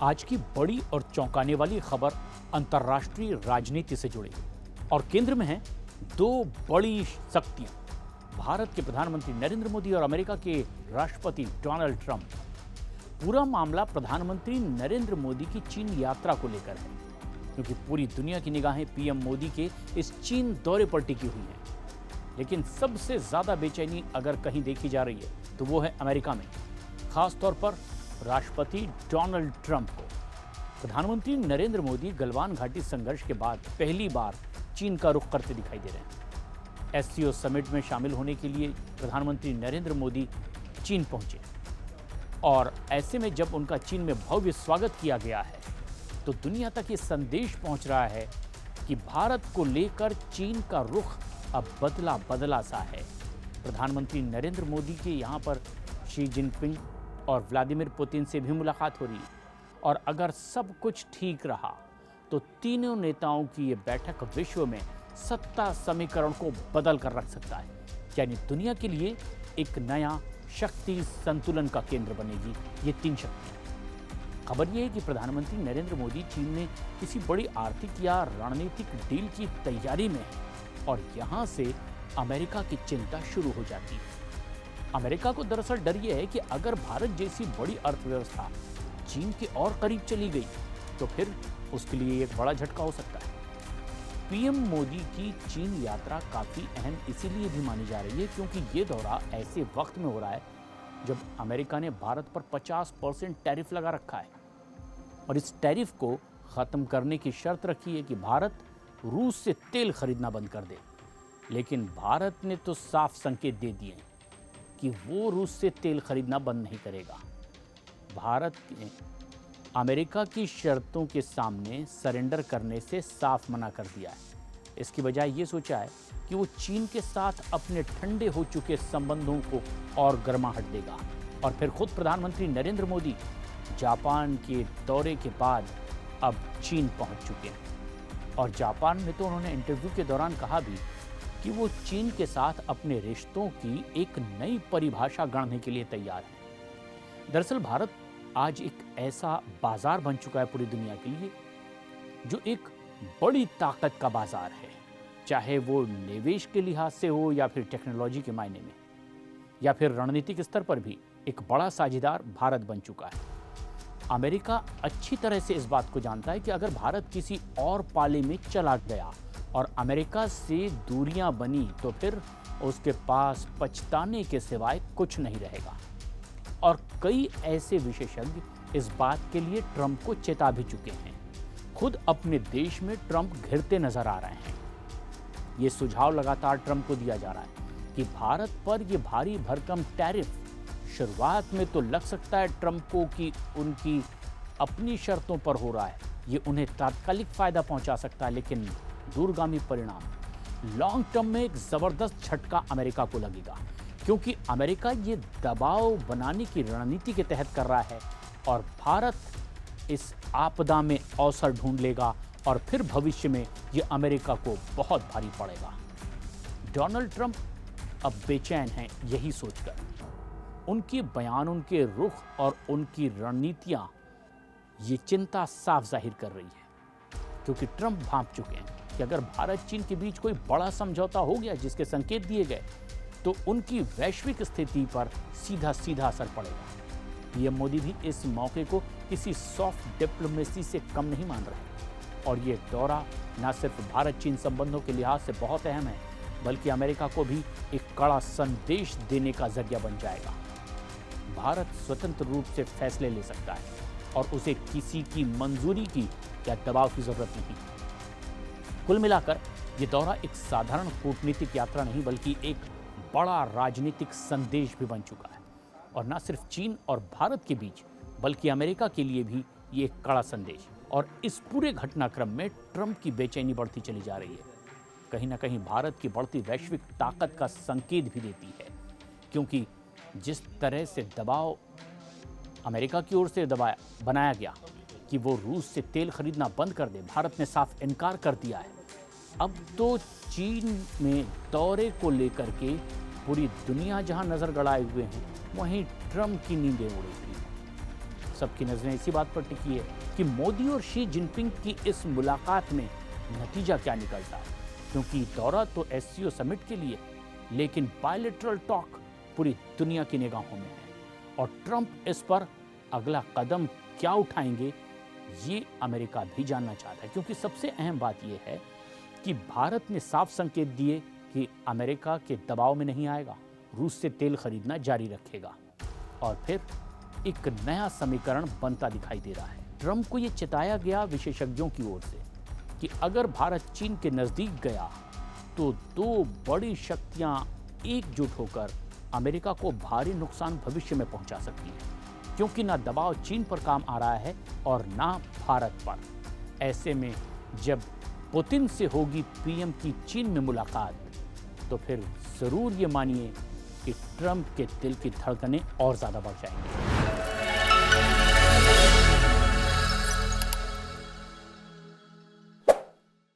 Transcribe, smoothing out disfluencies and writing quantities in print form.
आज की बड़ी और चौंकाने वाली खबर अंतर्राष्ट्रीय राजनीति से जुड़ी और केंद्र में है दो बड़ी शक्तियां, भारत के प्रधानमंत्री नरेंद्र मोदी और अमेरिका के राष्ट्रपति डोनाल्ड ट्रंप। पूरा मामला प्रधानमंत्री नरेंद्र मोदी की चीन यात्रा को लेकर है, क्योंकि पूरी दुनिया की निगाहें पीएम मोदी के इस चीन दौरे पर टिकी हुई हैं। लेकिन सबसे ज्यादा बेचैनी अगर कहीं देखी जा रही है तो वो है अमेरिका में, खास तौर पर राष्ट्रपति डोनाल्ड ट्रंप को। प्रधानमंत्री नरेंद्र मोदी गलवान घाटी संघर्ष के बाद पहली बार चीन का रुख करते दिखाई दे रहे हैं। एससीओ समिट में शामिल होने के लिए प्रधानमंत्री नरेंद्र मोदी चीन पहुंचे और ऐसे में जब उनका चीन में भव्य स्वागत किया गया है तो दुनिया तक ये संदेश पहुंच रहा है कि भारत को लेकर चीन का रुख अब बदला सा है। प्रधानमंत्री नरेंद्र मोदी के यहाँ पर शी जिनपिंग और व्लादिमीर पुतिन से भी मुलाकात हो रही है और अगर सब कुछ ठीक रहा तो तीनों नेताओं की ये बैठक विश्व में सत्ता समीकरण को बदल कर रख सकता है, यानी दुनिया के लिए एक नया शक्ति संतुलन का केंद्र बनेगी ये तीन शक्तियां। खबर ये है कि प्रधानमंत्री नरेंद्र मोदी चीन में किसी बड़ी आर्थिक या रणनीतिक डील की तैयारी में है और यहाँ से अमेरिका की चिंता शुरू हो जाती है। अमेरिका को दरअसल डर यह है कि अगर भारत जैसी बड़ी अर्थव्यवस्था चीन के और करीब चली गई तो फिर उसके लिए एक बड़ा झटका हो सकता है। पीएम मोदी की चीन यात्रा काफी अहम इसीलिए भी मानी जा रही है क्योंकि ये दौरा ऐसे वक्त में हो रहा है जब अमेरिका ने भारत पर 50% टैरिफ लगा रखा है और इस टैरिफ को खत्म करने की शर्त रखी है कि भारत रूस से तेल खरीदना बंद कर दे। लेकिन भारत ने तो साफ संकेत दे दिए कि वो रूस से तेल खरीदना बंद नहीं करेगा। भारत ने अमेरिका की शर्तों के सामने सरेंडर करने से साफ मना कर दिया है। इसकी बजाय ये सोचा है कि वो चीन के साथ अपने ठंडे हो चुके संबंधों को और गर्माहट देगा। और फिर खुद प्रधानमंत्री नरेंद्र मोदी जापान के दौरे के बाद अब चीन पहुंच चुके हैं और जापान में तो उन्होंने इंटरव्यू के दौरान कहा भी कि वो चीन के साथ अपने रिश्तों की एक नई परिभाषा गढ़ने के लिए तैयार है। दरअसल भारत आज एक ऐसा बाजार बन चुका है पूरी दुनिया के लिए जो एक बड़ी ताकत का बाजार है, चाहे वो निवेश के लिहाज से हो या फिर टेक्नोलॉजी के मायने में या फिर रणनीतिक स्तर पर भी एक बड़ा साझेदार भारत बन चुका है। अमेरिका अच्छी तरह से इस बात को जानता है कि अगर भारत किसी और पाले में चला गया और अमेरिका से दूरियां बनी तो फिर उसके पास पछताने के सिवाय कुछ नहीं रहेगा। और कई ऐसे विशेषज्ञ इस बात के लिए ट्रंप को चेता भी चुके हैं। खुद अपने देश में ट्रंप घिरते नजर आ रहे हैं। ये सुझाव लगातार ट्रंप को दिया जा रहा है कि भारत पर ये भारी भरकम टैरिफ शुरुआत में तो लग सकता है ट्रंप को कि उनकी अपनी शर्तों पर हो रहा है, ये उन्हें तात्कालिक फायदा पहुंचा सकता है, लेकिन दूरगामी परिणाम लॉन्ग टर्म में एक जबरदस्त झटका अमेरिका को लगेगा, क्योंकि अमेरिका ये दबाव बनाने की रणनीति के तहत कर रहा है और भारत इस आपदा में अवसर ढूंढ लेगा और फिर भविष्य में ये अमेरिका को बहुत भारी पड़ेगा। डोनाल्ड ट्रंप अब बेचैन हैं यही सोचकर। उनके बयान, उनके रुख और उनकी रणनीतियां ये चिंता साफ जाहिर कर रही है, क्योंकि ट्रंप भांप चुके हैं कि अगर भारत चीन के बीच कोई बड़ा समझौता हो गया जिसके संकेत दिए गए तो उनकी वैश्विक स्थिति पर सीधा असर पड़ेगा। पीएम मोदी भी इस मौके को किसी सॉफ्ट डिप्लोमेसी से कम नहीं मान रहे और ये दौरा न सिर्फ भारत चीन संबंधों के लिहाज से बहुत अहम है, बल्कि अमेरिका को भी एक कड़ा संदेश देने का जरिया बन जाएगा। भारत स्वतंत्र रूप से फैसले ले सकता है और उसे किसी की मंजूरी की या दबाव की जरूरत नहीं। कुल मिलाकर ये दौरा एक साधारण कूटनीतिक यात्रा नहीं बल्कि एक बड़ा राजनीतिक संदेश भी बन चुका है और न सिर्फ चीन और भारत के बीच बल्कि अमेरिका के लिए भी ये एक कड़ा संदेश। और इस पूरे घटनाक्रम में ट्रंप की बेचैनी बढ़ती चली जा रही है, कहीं ना कहीं भारत की बढ़ती वैश्विक ताकत का संकेत भी देती है, क्योंकि जिस तरह से दबाव अमेरिका की ओर से बनाया गया कि वो रूस से तेल खरीदना बंद कर दे, भारत ने साफ इनकार कर दिया है। अब तो चीन में दौरे को लेकर के पूरी दुनिया जहां नजर गड़ाए हुए हैं, वहीं ट्रंप की नींदें उड़ेगी। सबकी नजरें इसी बात पर टिकी है कि मोदी और शी जिनपिंग की इस मुलाकात में नतीजा क्या निकलता, क्योंकि दौरा तो एससीओ समिट के लिए, लेकिन बायलैटरल टॉक पूरी दुनिया की निगाहों में है और ट्रंप इस पर अगला कदम क्या उठाएंगे ये अमेरिका भी जानना चाहता है, क्योंकि सबसे अहम बात यह है कि भारत ने साफ संकेत दिए कि अमेरिका के दबाव में नहीं आएगा, रूस से तेल खरीदना जारी रखेगा और फिर एक नया समीकरण बनता दिखाई दे रहा है। ट्रंप को यह चिताया गया विशेषज्ञों की ओर से कि अगर भारत चीन के नजदीक गया तो दो बड़ी शक्तियां एकजुट होकर अमेरिका को भारी नुकसान भविष्य में पहुंचा सकती है, क्योंकि ना दबाव चीन पर काम आ रहा है और ना भारत पर। ऐसे में जब पुतिन से होगी पीएम की चीन में मुलाकात, तो फिर जरूर ये मानिए कि ट्रंप के दिल की धड़कनें और ज्यादा बढ़ जाएंगी।